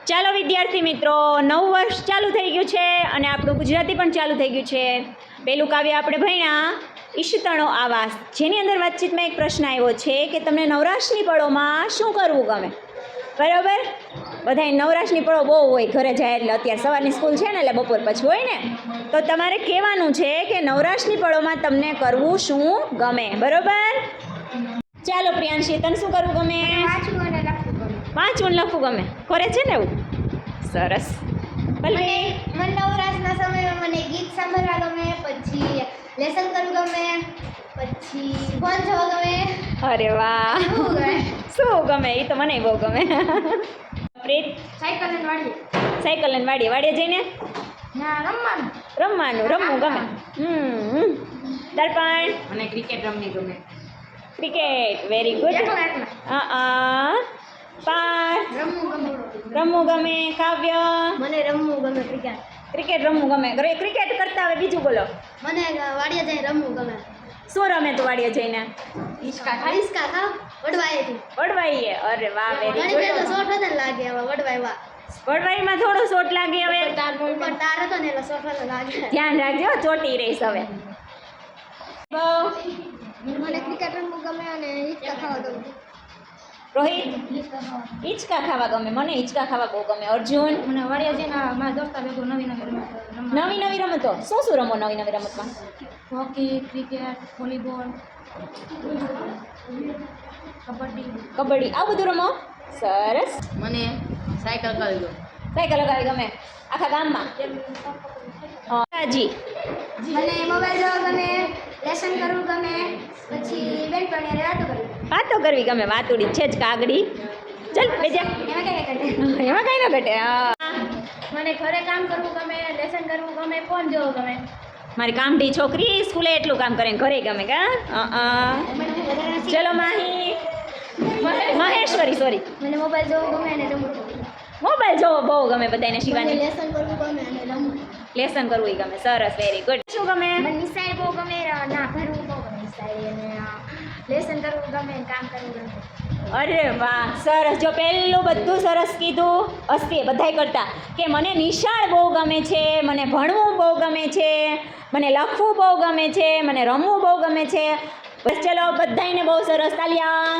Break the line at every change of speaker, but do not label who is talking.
ચાલો વિદ્યાર્થી મિત્રો, નવું વર્ષ ચાલુ થઈ ગયું છે અને આપણું ગુજરાતી પણ ચાલુ થઈ ગયું છે. પહેલું કાવ્ય આપણે ભણ્યા ઈશિતાનો આવાસ, જેની અંદર વાતચીતમાં એક પ્રશ્ન આવ્યો છે કે તમને નવરાશની પળોમાં શું કરવું ગમે. બરાબર, બધાય નવરાશની પળો બહુ હોય ઘરે જાય એટલે. અત્યારે સવારની સ્કૂલ છે ને એટલે બપોર પછી હોય ને, તો તમારે કહેવાનું છે કે નવરાશની પળોમાં તમને કરવું શું ગમે. બરાબર, ચાલો પ્રિયાંશી, તને શું કરવું ગમે? વાંચવું ને લખવું ગમે. કરે છે ને એવું? સરસ.
મને નવરાશના સમયમાં મને ગીત સાંભળવા ગમે, પછી લેસન કરવું ગમે, પછી ફોન જોવા ગમે.
અરે વાહ, શું ગમે? એ તો મને બહુ ગમે. પ્રીત?
સાયકલ લઈને વાડીએ.
સાયકલ લઈને વાડીએ જઈને રમવું ગમે. દર્પણ?
મને ક્રિકેટ રમવી ગમે.
Cricket, very good. પાર્થ? રમવું ગમે. કાવ્ય?
મને રમવું ગમે
ક્રિકેટ રમવું ગમે. ક્રિકેટ કરતા હવે બીજું બોલો.
મને વાડીએ જઈને રમવું ગમે.
શું રમે તું વાડીએ જઈને?
હિંચકા ખાવ વડવાઈથી.
વડવાઈએ? અરે વાહ, વેરી
ઘણી વાર તો
ગુડ.
શોટ વધારે લાગે હવે વડવાઈમાં.
વડવાઈમાં થોડો શોટ લાગે હવે.
ઉપર તાર હતો ને એટલે શોટ વધારે લાગે.
ધ્યાન રાખજો, ચોટી રહીશ હવે.
મને ક્રિકેટ રમવું ગમે અને હિંચકા ખાવા ગમે.
રોહિત? હિંચકા ખાવા ગમે. મને હિંચકા ખાવા બહુ ગમે. અર્જુન?
મને વાડીએ જઈને મારા દોસ્તા ભેગું નવી
નવી રમતો શું રમો? નવી રમતમાં
હોકી, ક્રિકેટ, વોલીબોલ,
કબડ્ડી, આવું બધું રમો. સરસ.
મને સાયકલ કરવી ગમે.
સાયકલ લગાવી ગમે આખા ગામમાં. જી,
મને મોબાઈલ જોવા ગમે, લેસન કરવું ગમે, પછી બેનપણી વાતો કરવી.
વાતો કરવી ગમે. વાતુડી છે જ કાગડી. ચાલ બેજા,
એમાં કઈ ઘટે.
એમાં કઈ ન ઘટે.
મને ઘરે કામ કરવું ગમે, લેસન કરવું ગમે, ફોન જોવો ગમે.
મારી કામડી છોકરી સ્કૂલે એટલું કામ કરે ને ઘરે ગમે કા. ચલો માહી. મહેશ્વરી, સોરી.
મને મોબાઈલ જોવો ગમે અને રમવું ગમે.
મોબાઈલ જોવો બહુ ગમે બધાને.
મને
શિવાની?
લેસન કરવું ગમે અને રમવું.
લેસન કરવું ય ગમે. સરસ, વેરી ગુડ. શું ગમે?
મને નિસાઈ બહુ ગમે, ના ભણવું બહુ ગમે નિસાઈ, અને લેસન કરવું ગમે અને કામ કરવું ગમે.
અરે વાહ, સરસ. જો પહેલું બધું સરસ કીધું. અસ્તી બધાય કરતા કે મને નિશાળ બહુ ગમે છે, મને ભણવું બહુ ગમે છે, મને લખવું બહુ ગમે છે, મને રમવું બહુ ગમે છે. બસ ચલો, બધાયને બહુ સરસ તાલિયા.